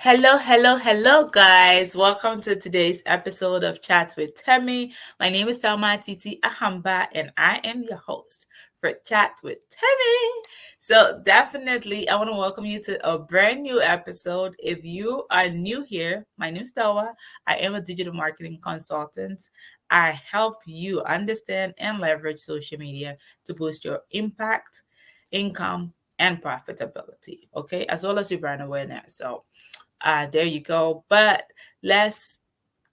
Hello, guys. Welcome to today's episode of Chat with Themmy. My name is Salma Titi Ahamba, and I am your host for Chat with Themmy. So, definitely, I want to welcome you to a brand new episode. If you are new here, my name is Delwa. I am a digital marketing consultant. I help you understand and leverage social media to boost your impact, income, and profitability, okay, as well as your brand awareness. So, there you go. But let's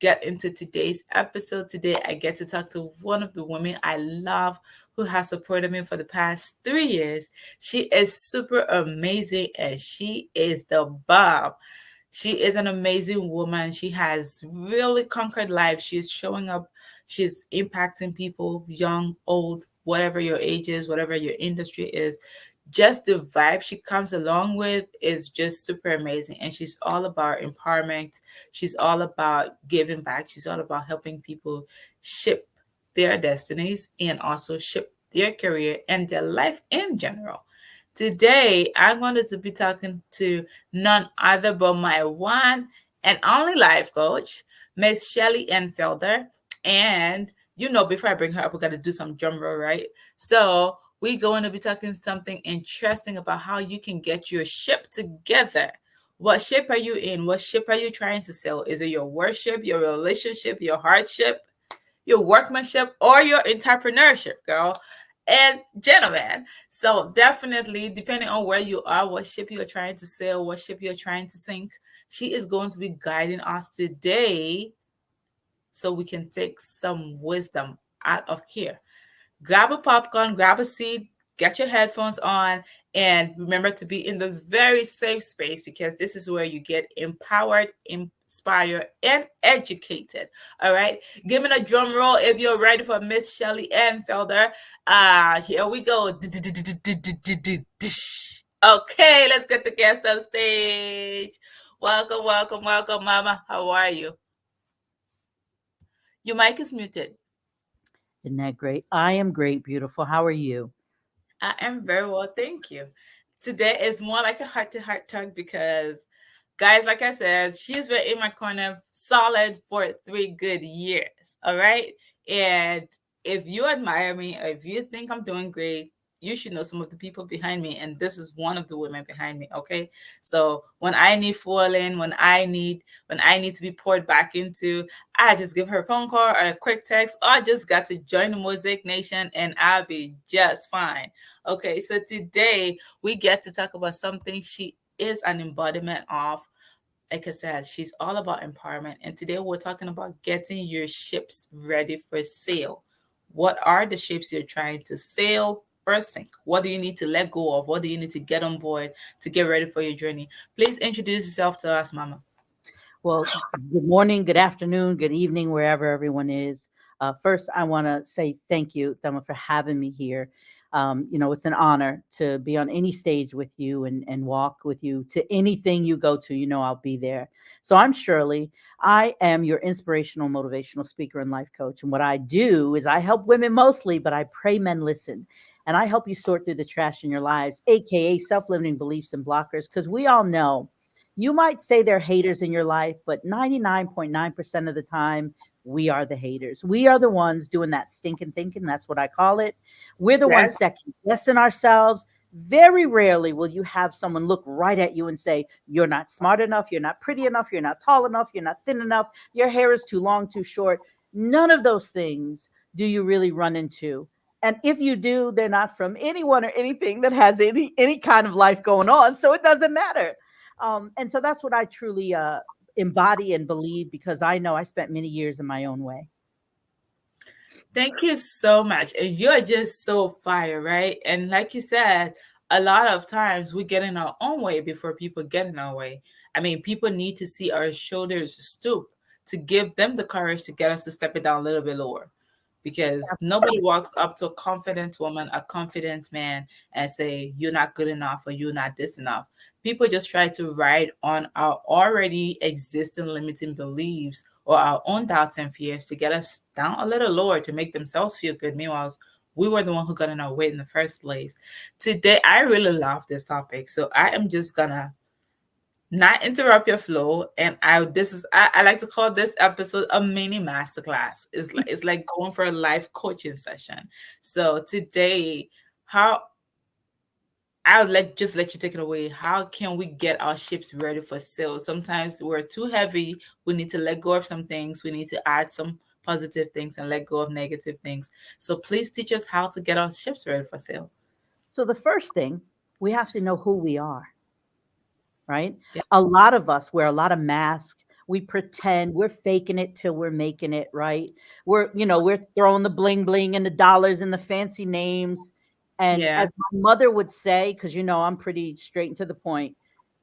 get into today's episode. Today, I get to talk to one of the women I love who has supported me for the past 3 years. She is super amazing and she is the bomb. She is an amazing woman. She has really conquered life. She's showing up, she's impacting people, young, old, whatever your age is, whatever your industry is. Just the vibe she comes along with is just super amazing. And she's all about empowerment. She's all about giving back. She's all about helping people ship their destinies and also ship their career and their life in general. Today, I'm going to be talking to none other but my one and only life coach, Miss Shirley and Felder. And before I bring her up, we got to do some drum roll, right? So we're going to be talking something interesting about how you can get your ship together. What ship are you in? What ship are you trying to sell? Is it your worship, your relationship, your hardship, your workmanship, or your entrepreneurship, girl and gentlemen? So definitely, depending on where you are, what ship you're trying to sail, what ship you're trying to sink, she is going to be guiding us today so we can take some wisdom out of here. Grab a popcorn, grab a seat, get your headphones on, and remember to be in this very safe space because this is where you get empowered, inspired, and educated. All right. Give me a drum roll if you're ready for Miss Shirley and Felder. Here we go. Okay, let's get the guest on stage. Welcome, Mama. How are you? Your mic is muted. Isn't that great? I am great, beautiful. How are you? I am very well, thank you. Today is more like a heart to heart talk because, guys, like I said, she's been in my corner solid for 3 good years. All right. And if you admire me or if you think I'm doing great, you should know some of the people behind me. And this is one of the women behind me. Okay. So when I need fueling, when I need to be poured back into, I just give her a phone call or a quick text, or I just got to join the Mosaic Nation and I'll be just fine. Okay, so today we get to talk about something she is an embodiment of. Like I said, she's all about empowerment. And today we're talking about getting your ships ready for sail. What are the ships you're trying to sail or sink? What do you need to let go of? What do you need to get on board to get ready for your journey? Please introduce yourself to us, Mama. Well, good morning, good afternoon, good evening, wherever everyone is. First, I want to say thank you, Thelma, for having me here. It's an honor to be on any stage with you and walk with you to anything you go to. I'll be there. So I'm Shirley. I am your inspirational, motivational speaker and life coach. And what I do is I help women mostly, but I pray men listen. And I help you sort through the trash in your lives, AKA self-limiting beliefs and blockers, because we all know you might say they're haters in your life, but 99.9% of the time, we are the haters. We are the ones doing that stinking thinking. That's what I call it. We're the ones Yes. second guessing ourselves. Very rarely will you have someone look right at you and say, you're not smart enough, you're not pretty enough, you're not tall enough, you're not thin enough, your hair is too long, too short. None of those things do you really run into. And if you do, they're not from anyone or anything that has any kind of life going on. So it doesn't matter. And so that's what I truly embody and believe because I know I spent many years in my own way. Thank you so much. And you're just so fire, right? And like you said, a lot of times we get in our own way before people get in our way. I mean, people need to see our shoulders stoop to give them the courage to get us to step it down a little bit lower. Because nobody walks up to a confident woman, a confident man, and say, you're not good enough or you're not this enough. People just try to ride on our already existing limiting beliefs or our own doubts and fears to get us down a little lower to make themselves feel good. Meanwhile, we were the one who got in our way in the first place. Today, I really love this topic. So I am just gonna not interrupt your flow. And I like to call this episode a mini masterclass. It's like going for a life coaching session. So today, how I'll let you take it away. How can we get our ships ready for sail? Sometimes we're too heavy. We need to let go of some things. We need to add some positive things and let go of negative things. So please teach us how to get our ships ready for sail. So the first thing, we have to know who we are, right? Yeah. A lot of us wear a lot of masks. We pretend we're faking it till we're making it, right? We're throwing the bling bling and the dollars and the fancy names. And Yeah. as my mother would say, because I'm pretty straight and to the point,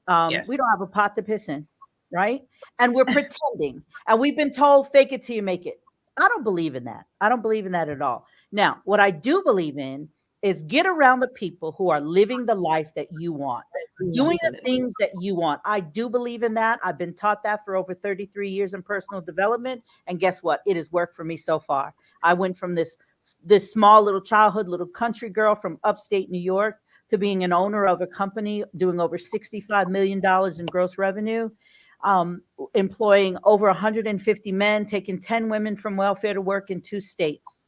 we Yes. don't have a pot to piss in, right? And we're pretending. And we've been told, fake it till you make it. I don't believe in that. I don't believe in that at all. Now, what I do believe in is get around the people who are living the life that you want, We want doing to the live. things that you want. I do believe in that. I've been taught that for over 33 years in personal development. And guess what? It has worked for me so far. I went from this small little childhood, little country girl from upstate New York to being an owner of a company doing over $65 million in gross revenue, employing over 150 men, taking 10 women from welfare to work in 2 states,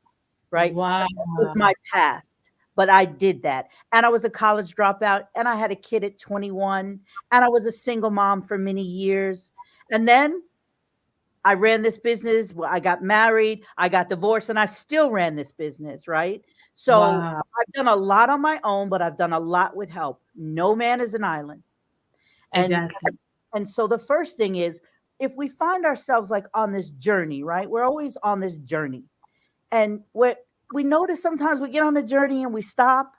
right? Wow. That was my past, but I did that. And I was a college dropout, and I had a kid at 21, and I was a single mom for many years. And then I ran this business. I got married, I got divorced, and I still ran this business, right? So Wow. I've done a lot on my own, but I've done a lot with help. No man is an island. And Exactly. and so the first thing is, if we find ourselves like on this journey, right? We're always on this journey. And we notice sometimes we get on the journey and we stop,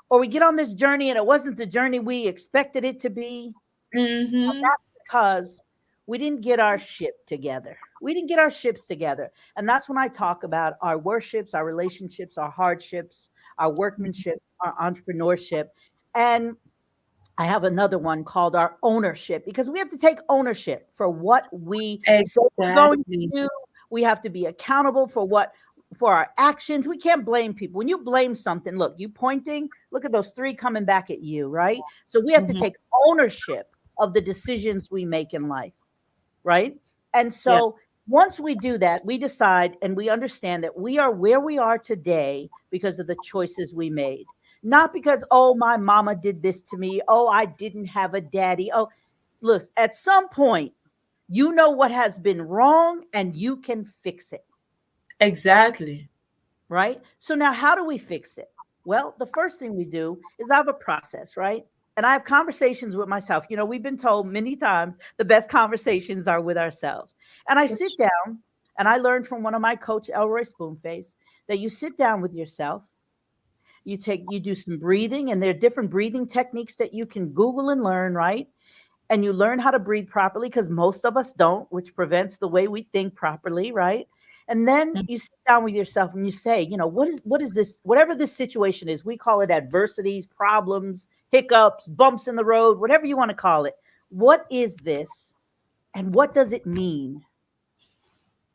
or we get on this journey and it wasn't the journey we expected it to be. Mm-hmm. That's because we didn't get our ship together. We didn't get our ships together. And that's when I talk about our worships, our relationships, our hardships, our workmanship, our entrepreneurship. And I have another one called our ownership, because we have to take ownership for what we say we're going to Exactly. do. We have to be accountable for our actions. We can't blame people. When you blame something, look, you pointing, look at those three coming back at you, right? So we have to Mm-hmm. take ownership of the decisions we make in life, right? And Yeah. so once we do that, we decide and we understand that we are where we are today because of the choices we made. Not because, oh, my mama did this to me. Oh, I didn't have a daddy. Oh, look, at some point, you know what has been wrong and you can fix it, Exactly. right? So now how do we fix it? Well, the first thing we do is I have a process, right? And I have conversations with myself. We've been told many times the best conversations are with ourselves. And I sit That's down and I learned from one of my coach, Elroy Spoonface, that you sit down with yourself, you do some breathing, and there are different breathing techniques that you can Google and learn, right? And you learn how to breathe properly, because most of us don't, which prevents the way we think properly, right? And then true. you sit down with yourself and you say, what is this, whatever this situation is, we call it adversities, problems, hiccups, bumps in the road, whatever you want to call it. What is this? And what does it mean?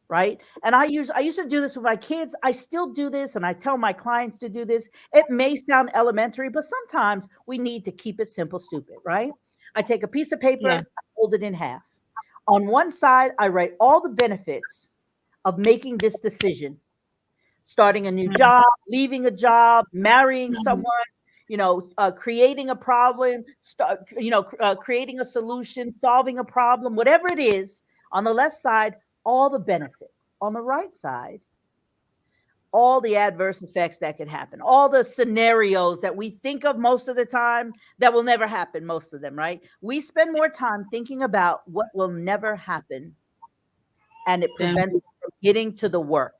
Right? And I used to do this with my kids. I still do this, and I tell my clients to do this. It may sound elementary, but sometimes we need to keep it simple, stupid, right? I take a piece of Yeah. paper, I fold it in half. On one side, I write all the benefits of making this decision: starting a new job, leaving a job, marrying Mm-hmm. someone, creating a problem, creating a solution, solving a problem, whatever it is. On the left side, all the benefits. On the right side, all the adverse effects that could happen, all the scenarios that we think of most of the time that will never happen, most of them, right? We spend more time thinking about what will never happen, and it Then prevents us from getting to the work.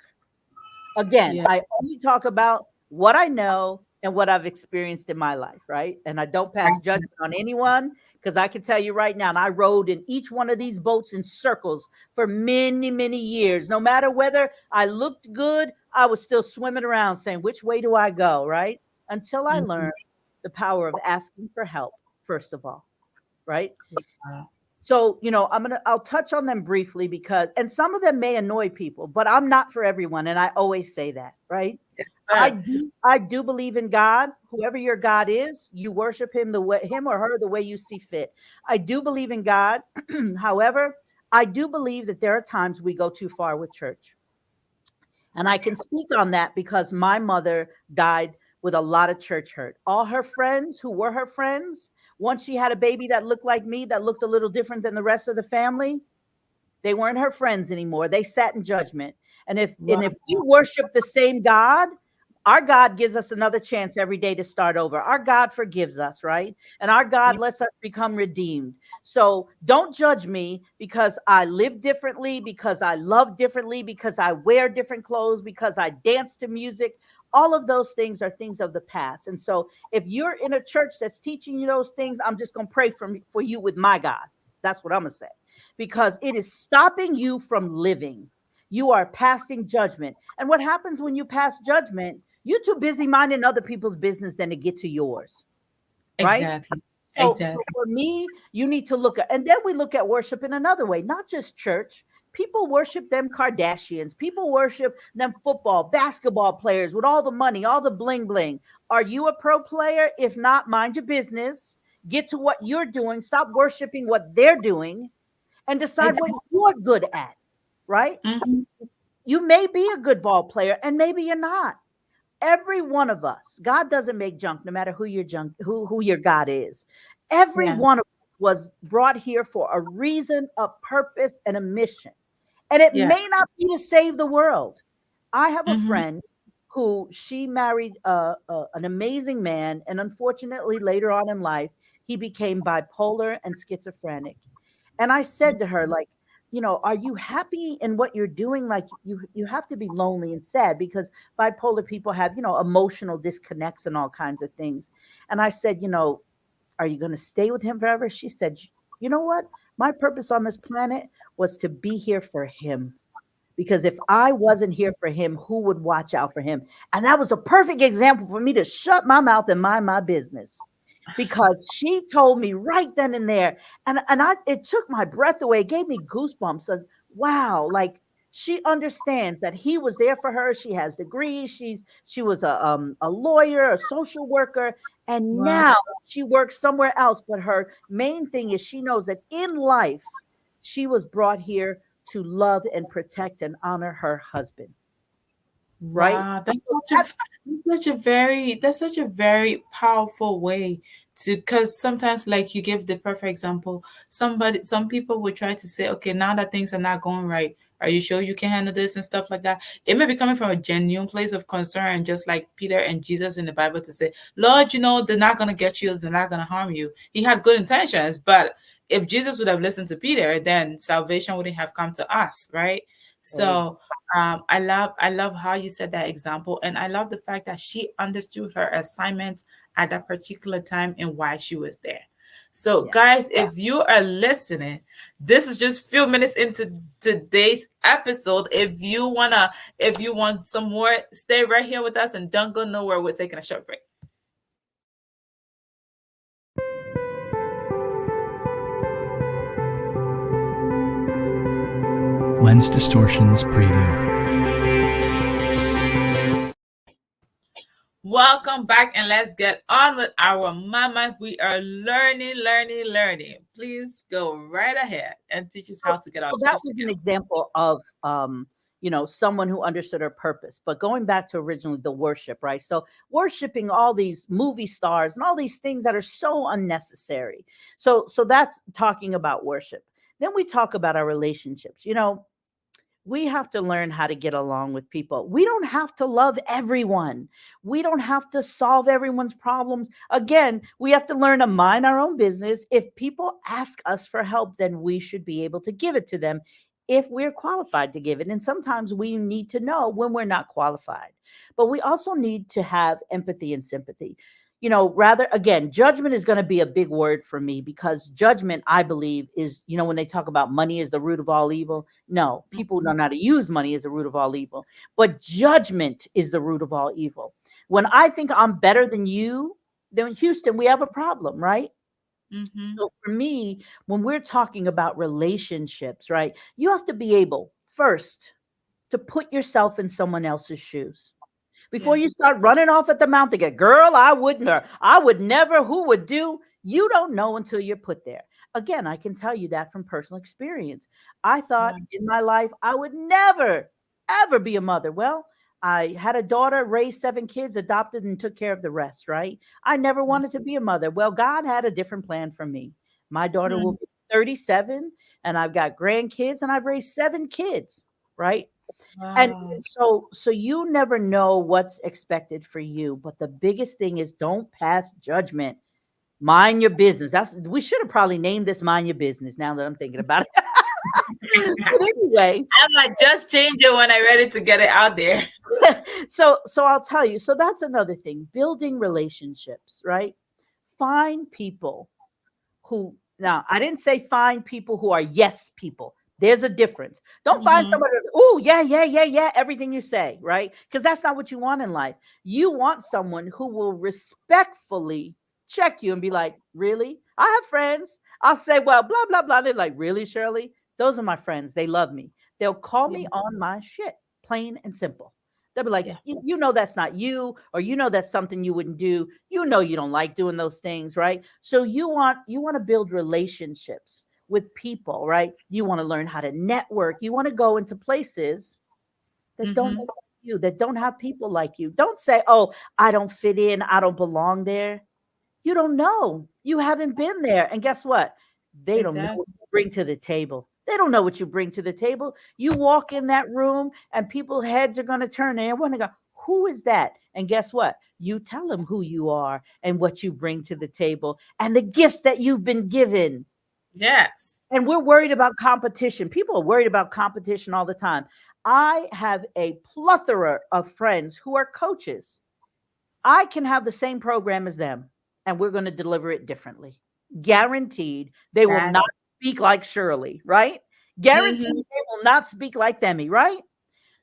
Again, yeah. I only talk about what I know and what I've experienced in my life, right? And I don't pass judgment on anyone, because I can tell you right now, and I rode in each one of these boats in circles for many, many years. No matter whether I looked good, I was still swimming around saying, which way do I go, right? Until I Mhm. learned the power of asking for help, first of all, right? Wow. So, I'll touch on them briefly, because, and some of them may annoy people, but I'm not for everyone. And I always say that, right? I Sir. do I do believe in God. Whoever your God is, you worship him the way him or her the way you see fit. I do believe in God. However, I do believe that there are times we go too far with church. And I can speak on that because my mother died with a lot of church hurt. All her friends who were her friends, once she had a baby that looked like me, that looked a little different than the rest of the family, they weren't her friends anymore. They sat in judgment. And if Wow. we worship the same God, our God gives us another chance every day to start over. Our God forgives us, right? And our God Yeah. lets us become redeemed. So don't judge me because I live differently, because I love differently, because I wear different clothes, because I dance to music. All of those things are things of the past. And so if you're in a church that's teaching you those things, I'm just going to pray for you with my God. That's what I'm going to say, because it is stopping you from living. You are passing judgment. And what happens when you pass judgment? You're too busy minding other people's business than to get to yours, right? Exactly. So Exactly. for me, you need to look at, and then we look at worship in another way, not just church. People worship them Kardashians. People worship them football, basketball players with all the money, all the bling bling. Are you a pro player? If not, mind your business. Get to what you're doing. Stop worshiping what they're doing and decide what Exactly. you're good at, right? Hmm. You may be a good ball player and maybe you're not. Every one of us, God doesn't make junk no matter who your God is. Every Yeah. one of us was brought here for a reason, a purpose, and a mission. And it Yeah. may not be to save the world. I have a Hmm. friend who she married an amazing man, and unfortunately, later on in life, he became bipolar and schizophrenic. And I said to her, like, are you happy in what you're doing? Like, you have to be lonely and sad because bipolar people have, emotional disconnects and all kinds of things. And I said, are you going to stay with him forever? She said, you know what? My purpose on this planet was to be here for him. Because if I wasn't here for him, who would watch out for him? And that was a perfect example for me to shut my mouth and mind my business, because she told me right then and there, and I it took my breath away. It gave me goosebumps of, wow, like, she understands that he was there for her. She has degrees. She was a lawyer, a social worker, and Wow. now she works somewhere else. But her main thing is she knows that in life she was brought here to love and protect and honor her husband, right? Wow, that's So such a that's such a very powerful way to, because sometimes, like, you give the perfect example. Some people would try to say, okay, now that things are not going right, are you sure you can handle this and stuff like that? It may be coming from a genuine place of concern, just like Peter and Jesus in the Bible to say, Lord, they're not gonna get you, they're not gonna harm you. He had good intentions, but if Jesus would have listened to Peter, then salvation wouldn't have come to us, right? right. So I love how you said that example, and I love the fact that she understood her assignment at that particular time and why she was there. So, Yeah. guys, if you are listening, this is just few minutes into today's episode. If you want some more, stay right here with us and don't go nowhere. We're taking a short break. Lens Distortions Preview. Welcome back, and let's get on with our mama. We are learning, learning, learning. Please go right ahead and teach us how So, to get our so that ships was an together. example of someone who understood her purpose. But going back to originally the worship, right? So worshiping all these movie stars and all these things that are so unnecessary. So that's talking about worship. Then we talk about our relationships. We have to learn how to get along with people. We don't have to love everyone. We don't have to solve everyone's problems. Again, we have to learn to mind our own business. If people ask us for help, then we should be able to give it to them if we're qualified to give it. And sometimes we need to know when we're not qualified. But we also need to have empathy and sympathy. Rather, again, judgment is going to be a big word for me, because judgment, I believe, is, when they talk about money is the root of all evil. No, people don't know how to use money as the root of all evil, but judgment is the root of all evil. When I think I'm better than you, then Houston, we have a problem, right? Mm-hmm. So for me, when we're talking about relationships, right, you have to be able first to put yourself in someone else's shoes, Before Yeah. you start running off at the mouth again, girl, I wouldn't, or I would never, who would do? You don't know until you're put there. Again, I can tell you that from personal experience. I thought Yeah. in my life I would never, ever be a mother. Well, I had a daughter, raised 7 kids, adopted, and took care of the rest, right? I never wanted to be a mother. Well, God had a different plan for me. My daughter will Mhm. be 37, and I've got grandkids, and I've raised 7 kids, right? And Wow. so you never know what's expected for you, but the biggest thing is don't pass judgment. Mind your business. That's we should have probably named this mind your business now that I'm thinking about it. But anyway, I might just change it when I'm ready to get it out there. so I'll tell you. So that's another thing, building relationships, right? Find people who, now I didn't say find people who are yes people. There's a difference. Don't find Mhm. somebody that, oh, yeah, yeah, yeah, yeah, everything you say, right? Because that's not what you want in life. You want someone who will respectfully check you and be like, really? I have friends. I'll say, well, blah, blah, blah. They're like, really, Shirley? Those are my friends. They love me. They'll call Yeah. me on my shit, plain and simple. They'll be like, Yeah. you know, that's not you, or you know, that's something you wouldn't do. You know, you don't like doing those things, right? So you want to build relationships with people, right? You want to learn how to network. You want to go into places that don't Mhm. look like you, that don't have people like you. Don't say, oh, I don't fit in, I don't belong there. You don't know. You haven't been there. And guess what? They don't know what Exactly. you bring to the table. They don't know what you bring to the table. You walk in that room and people's heads are going to turn and want to go, who is that? And guess what? You tell them who you are and what you bring to the table and the gifts that you've been given. Yes. And we're worried about competition. People are worried about competition all the time. I have a plethora of friends who are coaches. I can have the same program as them, and we're going to deliver it differently. Guaranteed, they will That. not speak like Shirley, right? Guaranteed, Mhm. they will not speak like Themmy, right?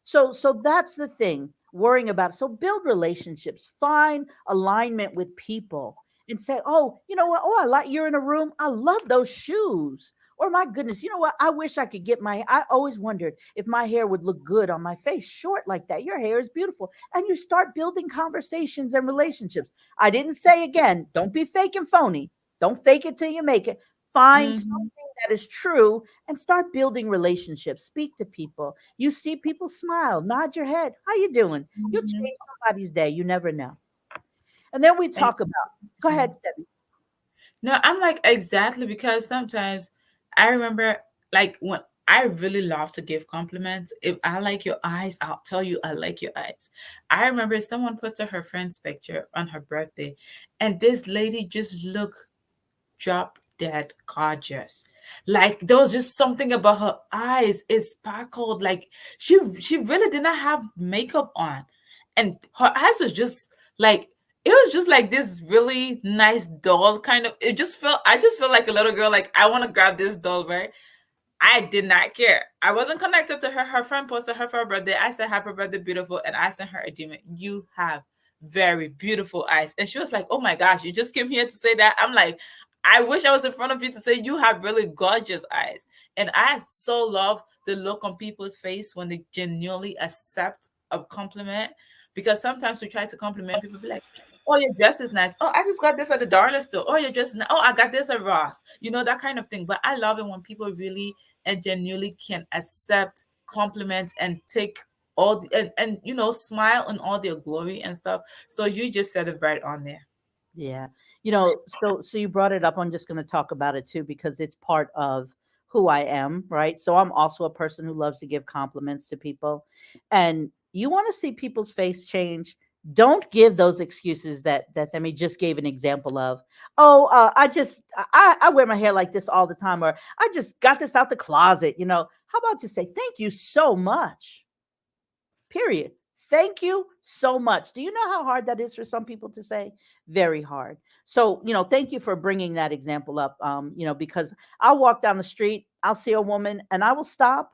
So that's the thing, worrying about. So build relationships, find alignment with people and say, oh, you know what? Oh, I like you're in a room. I love those shoes. Or my goodness, you know what? I wish I could get my I always wondered if my hair would look good on my face, short like that. Your hair is beautiful. And you start building conversations and relationships. I didn't say again, don't be fake and phony. Don't fake it till you make it. Find Mhm. something that is true and start building relationships. Speak to people. You see people smile, nod your head. How you doing? You'll Mhm. change somebody's day. You never know. And then we talk about, go ahead, Exactly. Debbie. No, I'm like exactly because sometimes I remember like when I really love to give compliments. If I like your eyes, I'll tell you I like your eyes. I remember someone posted her friend's picture on her birthday, and this lady just looked drop dead gorgeous. Like there was just something about her eyes. It sparkled. Like she really did not have makeup on, and her eyes was just like it was just like this really nice doll kind of. It just felt. I just felt like a little girl. Like I want to grab this doll, right? I did not care. I wasn't connected to her. Her friend posted her for her birthday. I said, "Happy birthday, beautiful," and I sent her a DM. You have very beautiful eyes, and she was like, "Oh my gosh, you just came here to say that?" I'm like, "I wish I was in front of you to say you have really gorgeous eyes." And I so love the look on people's face when they genuinely accept a compliment, because sometimes we try to compliment people, be like, "Oh, your dress is nice. Oh, I just got this at the dollar store. Oh, your dress is nice. Oh, I got this at Ross." You know, that kind of thing. But I love it when people really and genuinely can accept compliments and take all the and you know smile in all their glory and stuff. So you just said it right on there. Yeah. So you brought it up. I'm just going to talk about it too because it's part of who I am, right? So I'm also a person who loves to give compliments to people. And you want to see people's face change, don't give those excuses that Themi just gave an example of. Oh, I wear my hair like this all the time, or I just got this out the closet. How about you say thank you so much? Period. Thank you so much. Do you know how hard that is for some people to say? Very hard. So, thank you for bringing that example up. Because I'll walk down the street, I'll see a woman, and I will stop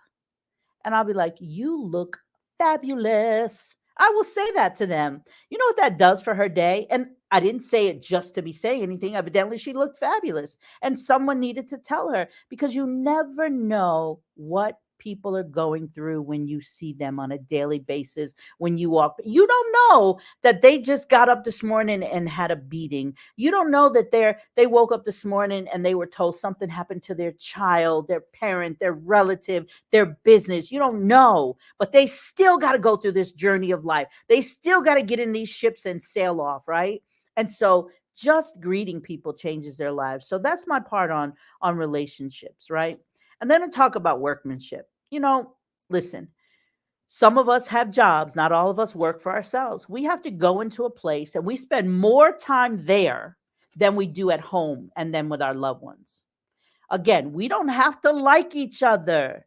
and I'll be like, "You look fabulous." I will say that to them. You know what that does for her day? And I didn't say it just to be saying anything. Evidently, she looked fabulous. And someone needed to tell her because you never know what people are going through when you see them on a daily basis. When you walk, you don't know that they just got up this morning and had a beating. You don't know that they woke up this morning and they were told something happened to their child, their parent, their relative, their business. You don't know, but they still got to go through this journey of life. They still got to get in these ships and sail off, right? And so just greeting people changes their lives. So that's my part on relationships, right? And then to talk about workmanship. Listen, some of us have jobs, not all of us work for ourselves. We have to go into a place and we spend more time there than we do at home and then with our loved ones. Again, we don't have to like each other,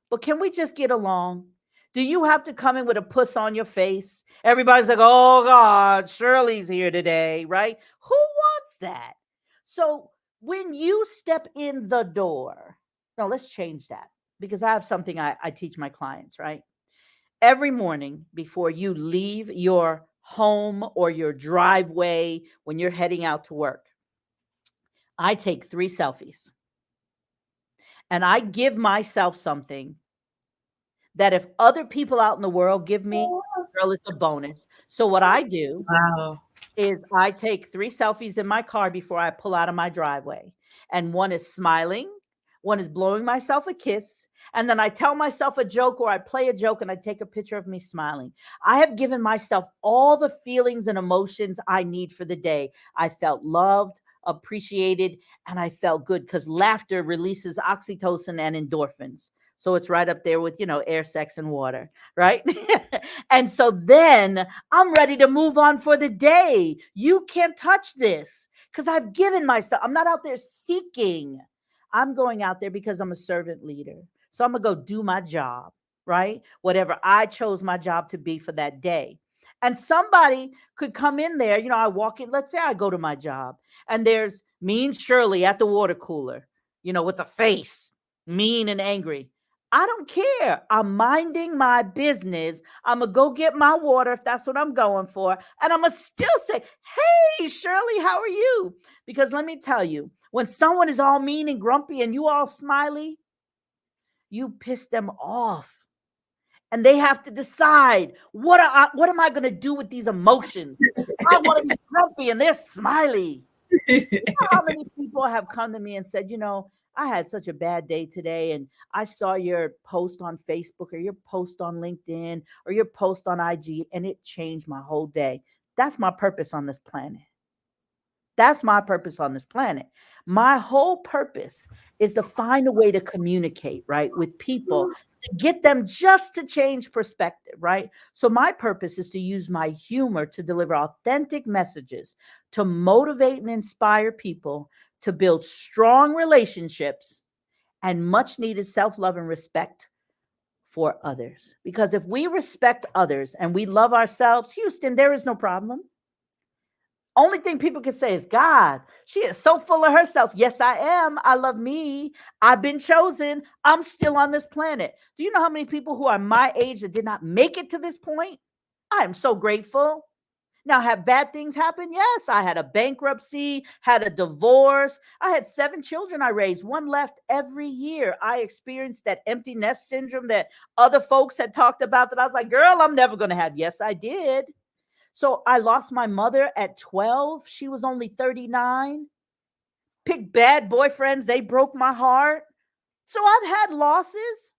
but can we just get along? Do you have to come in with a puss on your face? Everybody's like, oh God, Shirley's here today, right? Who wants that? So when you step in the door, no, let's change that, because I have something I teach my clients, right? Every morning before you leave your home or your driveway, when you're heading out to work, I take 3 selfies and I give myself something that if other people out in the world give me, girl, it's a bonus. So what I do Wow. is I take 3 selfies in my car before I pull out of my driveway. And one is smiling, one is blowing myself a kiss, and then I tell myself a joke or I play a joke and I take a picture of me smiling. I have given myself all the feelings and emotions I need for the day. I felt loved, appreciated, and I felt good, because laughter releases oxytocin and endorphins. So it's right up there with, air, sex, and water, right? And so then I'm ready to move on for the day. You can't touch this because I've given myself. I'm not out there seeking. I'm going out there because I'm a servant leader. So I'm going to go do my job, right? Whatever I chose my job to be for that day. And somebody could come in there. I walk in, let's say I go to my job and there's mean Shirley at the water cooler, with a face, mean and angry. I don't care. I'm minding my business. I'm going to go get my water if that's what I'm going for. And I'm going to still say, hey, Shirley, how are you? Because let me tell you, when someone is all mean and grumpy and you all smiley, you piss them off. And they have to decide, what am I going to do with these emotions? I want to be grumpy and they're smiley. You know how many people have come to me and said, I had such a bad day today, and I saw your post on Facebook or your post on LinkedIn or your post on IG, and it changed my whole day. That's my purpose on this planet. That's my purpose on this planet. My whole purpose is to find a way to communicate, right, with people, to get them just to change perspective, right? So my purpose is to use my humor to deliver authentic messages, to motivate and inspire people, to build strong relationships and much needed self-love and respect for others. Because if we respect others and we love ourselves, Houston, there is no problem. Only thing people can say is, God, she is so full of herself. Yes, I am. I love me. I've been chosen. I'm still on this planet. Do you know how many people who are my age that did not make it to this point? I am so grateful. Now, have bad things happen? Yes, I had a bankruptcy, had a divorce. I had 7 children I raised, 1 left every year. I experienced that empty nest syndrome that other folks had talked about that I was like, girl, I'm never going to have. Yes, I did. So I lost my mother at 12. She was only 39. Picked bad boyfriends. They broke my heart. So I've had losses.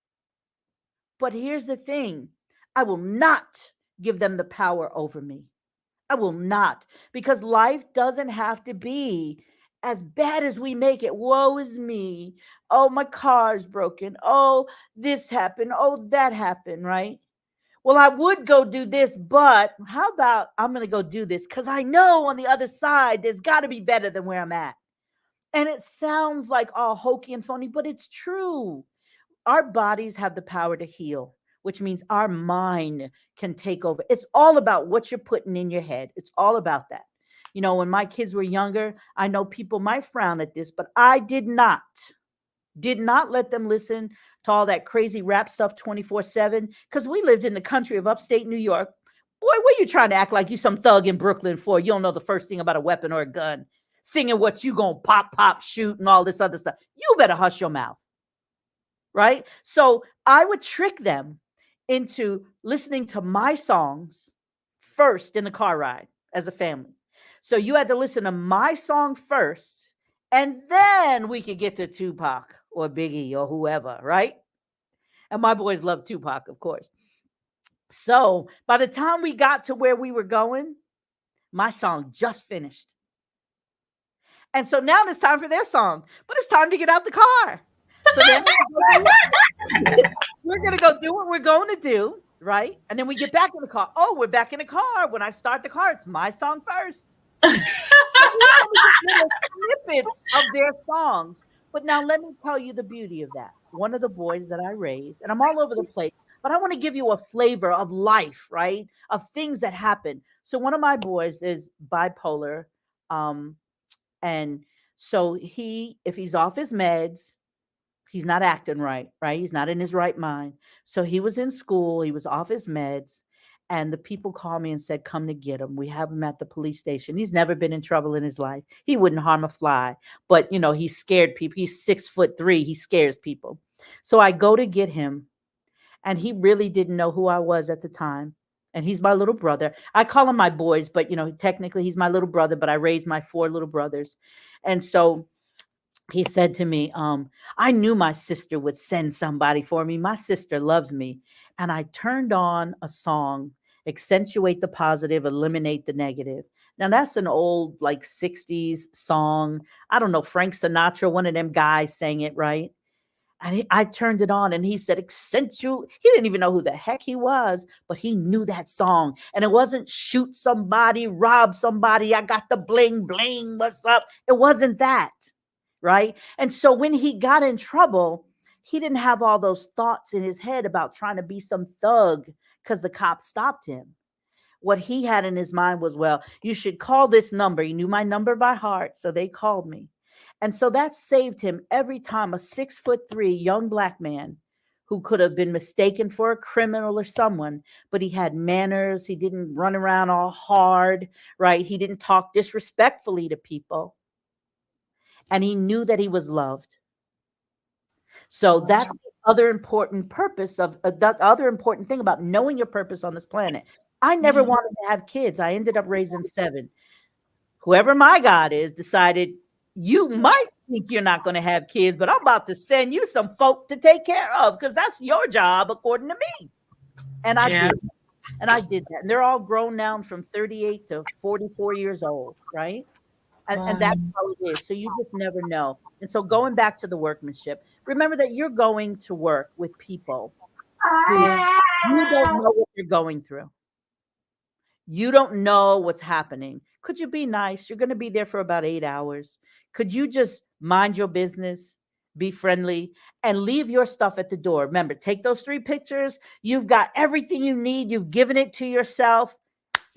But here's the thing. I will not give them the power over me. I will not, because life doesn't have to be as bad as we make it. Woe is me. Oh, my car's broken. Oh, this happened. Oh, that happened, right? Well, I would go do this, but how about I'm going to go do this because I know on the other side there's got to be better than where I'm at. And it sounds like all hokey and phony, but it's true. Our bodies have the power to heal, which means our mind can take over. It's all about what you're putting in your head. It's all about that. When my kids were younger, I know people might frown at this, but I did not let them listen to all that crazy rap stuff 24/7, because we lived in the country of upstate New York. Boy, what are you trying to act like you some thug in Brooklyn for? You don't know the first thing about a weapon or a gun. Singing what you gonna pop, pop, shoot, and all this other stuff. You better hush your mouth. right? So I would trick them into listening to my songs first in the car ride as a family. So you had to listen to my song first, and then we could get to Tupac or Biggie or whoever, right? And my boys love Tupac, of course. So by the time we got to where we were going, my song just finished. And so now it's time for their song, but it's time to get out the car. So then we're going to go do what we're going to do, right? And then we get back in the car. Oh, we're back in the car. When I start the car, it's my song first. So we only get little snippets of their songs. But now let me tell you the beauty of that. One of the boys that I raised, and I'm all over the place, but I want to give you a flavor of life, right? Of things that happen. So one of my boys is bipolar. Um, and so if he's off his meds, he's not acting right, right? He's not in his right mind. So he was in school, he was off his meds, and the people called me and said, come to get him. We have him at the police station. He's never been in trouble in his life. He wouldn't harm a fly, but he scared people. He's 6'3". He scares people. So I go to get him, and he really didn't know who I was at the time. And he's my little brother. I call him my boys, but technically he's my little brother, but I raised my 4 little brothers. And so he said to me, I knew my sister would send somebody for me. My sister loves me. And I turned on a song, Accentuate the Positive, Eliminate the Negative. Now that's an old like 60s song. I don't know, Frank Sinatra, one of them guys sang it, right? And I turned it on and he said, Accentuate. He didn't even know who the heck he was, but he knew that song. And it wasn't shoot somebody, rob somebody. I got the bling, bling. What's up? It wasn't that. Right. And so when he got in trouble, he didn't have all those thoughts in his head about trying to be some thug because the cops stopped him. What he had in his mind was, well, you should call this number. He knew my number by heart. So they called me. And so that saved him every time. A 6'3" young black man who could have been mistaken for a criminal or someone, but he had manners. He didn't run around all hard, right? He didn't talk disrespectfully to people. And he knew that he was loved. So that's the other important purpose of the other important thing about knowing your purpose on this planet. I never wanted to have kids. I ended up raising 7. Whoever my God is decided you might think you're not going to have kids, but I'm about to send you some folk to take care of because that's your job according to me. And I did. And I did that. And they're all grown now from 38 to 44 years old, right? And that's how it is. So you just never know. And so going back to the workmanship, remember that you're going to work with people who you don't know what you're going through. You don't know what's happening. Could you be nice? You're going to be there for about 8 hours. Could you just mind your business, be friendly, and leave your stuff at the door? Remember, take those 3 pictures. You've got everything you need. You've given it to yourself.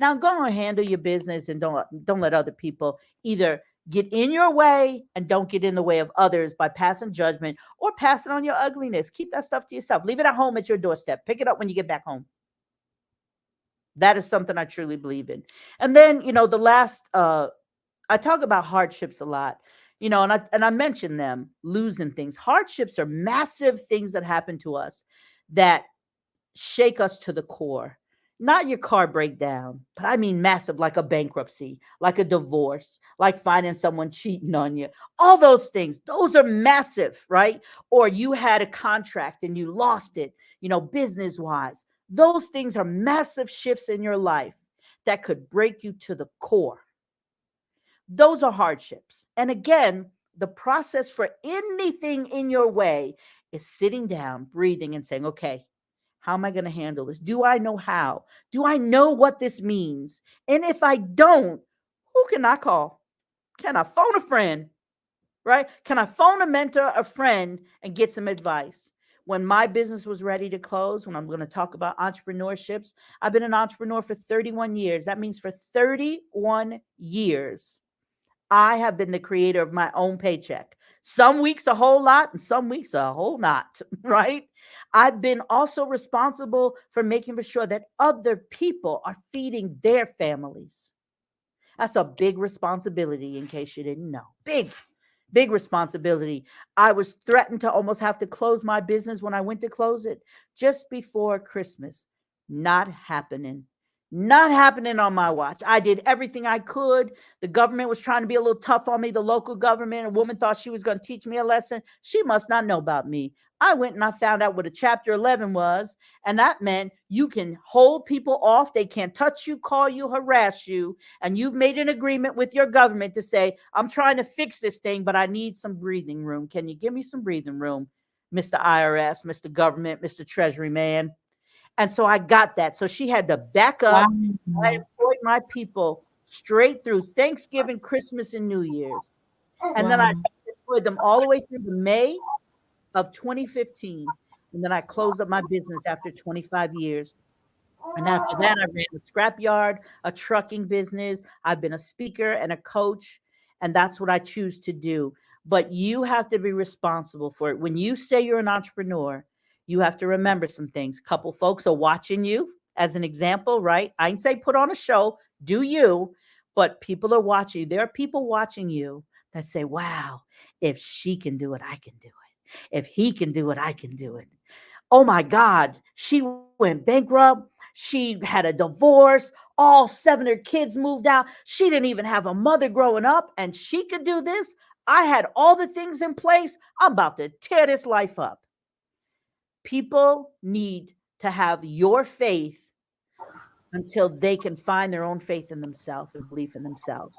Now go and handle your business and don't let other people either get in your way and don't get in the way of others by passing judgment or passing on your ugliness. Keep that stuff to yourself. Leave it at home at your doorstep. Pick it up when you get back home. That is something I truly believe in. And then, the last, I talk about hardships a lot, and I mentioned them, losing things. Hardships are massive things that happen to us that shake us to the core. Not your car breakdown, but I mean massive, like a bankruptcy, like a divorce, like finding someone cheating on you. All those things, those are massive, right? Or you had a contract and you lost it, business-wise. Those things are massive shifts in your life that could break you to the core. Those are hardships. And again, the process for anything in your way is sitting down, breathing, and saying, okay, how am I going to handle this? Do I know how? Do I know what this means? And if I don't, who can I call? Can I phone a friend? Right? Can I phone a mentor, a friend, and get some advice? When my business was ready to close, when I'm going to talk about entrepreneurships, I've been an entrepreneur for 31 years. That means for 31 years, I have been the creator of my own paycheck. Some weeks a whole lot and some weeks a whole lot, right? I've been also responsible for making sure that other people are feeding their families. That's a big responsibility in case you didn't know. Big. Big responsibility. I was threatened to almost have to close my business when I went to close it just before Christmas. Not happening. Not happening on my watch. I did everything I could. The government was trying to be a little tough on me, the local government. A woman thought she was going to teach me a lesson. She must not know about me. I went and I found out what a Chapter 11 was. And that meant you can hold people off. They can't touch you, call you, harass you. And you've made an agreement with your government to say, I'm trying to fix this thing, but I need some breathing room. Can you give me some breathing room, Mr. IRS, Mr. Government, Mr. Treasury man? And so I got that. So she had to back Wow. up. I employed my people straight through Thanksgiving, Christmas, and New Year's. And then I Wow. employed them all the way through the May of 2015. And then I closed up my business after 25 years. And after that, I ran a scrapyard, a trucking business. I've been a speaker and a coach, and that's what I choose to do. But you have to be responsible for it. When you say you're an entrepreneur, you have to remember some things. Couple folks are watching you as an example, right? I didn't say put on a show, do you, but people are watching you. There are people watching you that say, wow, if she can do it, I can do it. If he can do it, I can do it. Oh my God, she went bankrupt. She had a divorce. All 7 of her kids moved out. She didn't even have a mother growing up, and she could do this. I had all the things in place. I'm about to tear this life up. People need to have your faith until they can find their own faith in themselves and belief in themselves.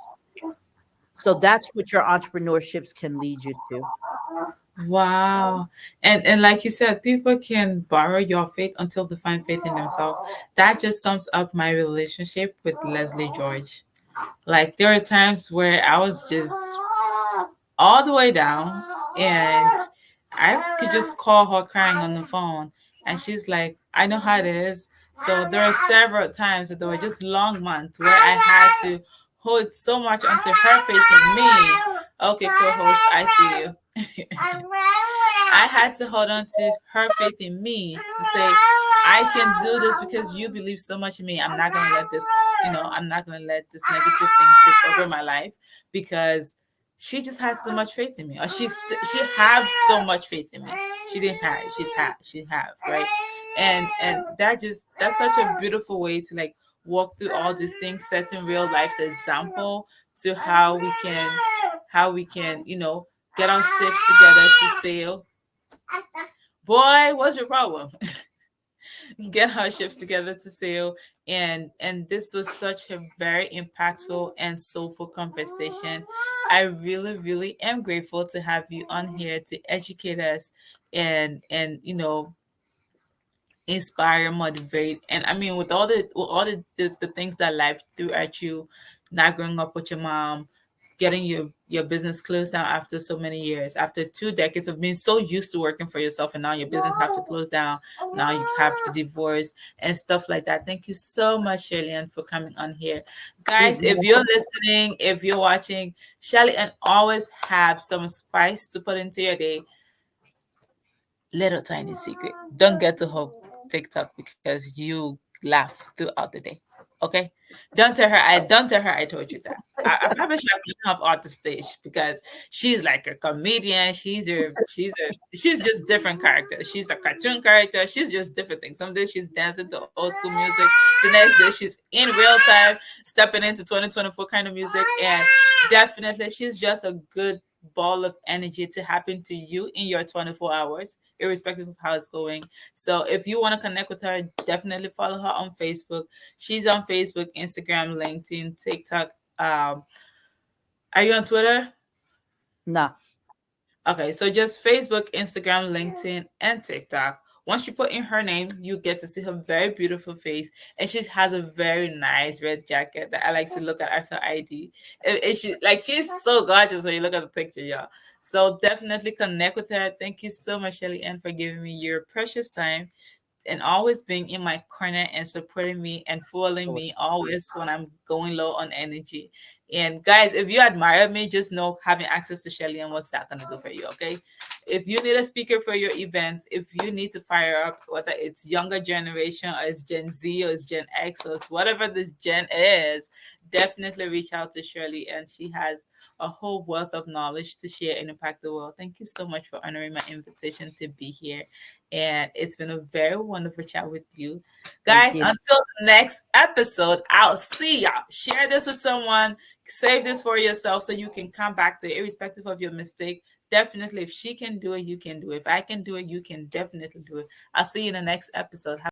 So that's what your entrepreneurships can lead you to. Wow. And like you said, people can borrow your faith until they find faith in themselves. That just sums up my relationship with Leslie George. Like there are times where I was just all the way down, and I could just call her crying on the phone, and she's like, I know how it is. So there are several times that there were just long months where I had to hold so much onto her faith in me. Okay, co-host, I see you. I had to hold on to her faith in me to say, I can do this because you believe so much in me. I'm not gonna let this, I'm not gonna let this negative thing take over my life, because she just had so much faith in me. Or she have so much faith in me. She didn't have, she have, right? And that's such a beautiful way to like walk through all these things, setting real life's example to how we can, get our ships together to sail. Boy, what's your problem? Get our ships together to sail. And this was such a very impactful and soulful conversation. I really, really am grateful to have you on here to educate us and inspire, motivate. And I mean, with all the things that life threw at you, not growing up with your mom, getting your business closed down after so many years, after 2 decades of being so used to working for yourself, and now your business has to close down, now you have to divorce and stuff like that. Thank you so much, Shirley, for coming on here. Guys, if you're listening, if you're watching, Shirley and always have some spice to put into your day. Little tiny secret. Don't get to hook TikTok because you laugh throughout the day. Okay? Don't tell her I told you that. I probably should have given up off the stage because she's like a comedian. She's just different character. She's a cartoon character. She's just different things. Some days she's dancing to old school music. The next day she's in real time stepping into 2024 kind of music. And definitely she's just a good ball of energy to happen to you in your 24 hours, irrespective of how it's going. So if you want to connect with her, definitely follow her on Facebook. She's on Facebook, Instagram, LinkedIn, TikTok. Are you on Twitter? No. Okay, so just Facebook, Instagram, LinkedIn, and TikTok. Once you put in her name, you get to see her very beautiful face, and she has a very nice red jacket that I like to look at as her ID. She's so gorgeous when you look at the picture, y'all. So definitely connect with her. Thank you so much, Shelly Ann, for giving me your precious time and always being in my corner and supporting me and fooling me always when I'm going low on energy. And guys, if you admire me, just know having access to Shelly and what's that gonna do for you, okay? If you need a speaker for your event, if you need to fire up, whether it's younger generation or it's Gen Z or it's Gen X or it's whatever this gen is, definitely reach out to Shirley, and she has a whole wealth of knowledge to share and impact the world. Thank you so much for honoring my invitation to be here. And it's been a very wonderful chat with you. Thank Guys, you. until the next episode, I'll see y'all. Share this with someone, save this for yourself so you can come back to it, irrespective of your mistake. Definitely, if she can do it, you can do it. If I can do it, you can definitely do it. I'll see you in the next episode. Have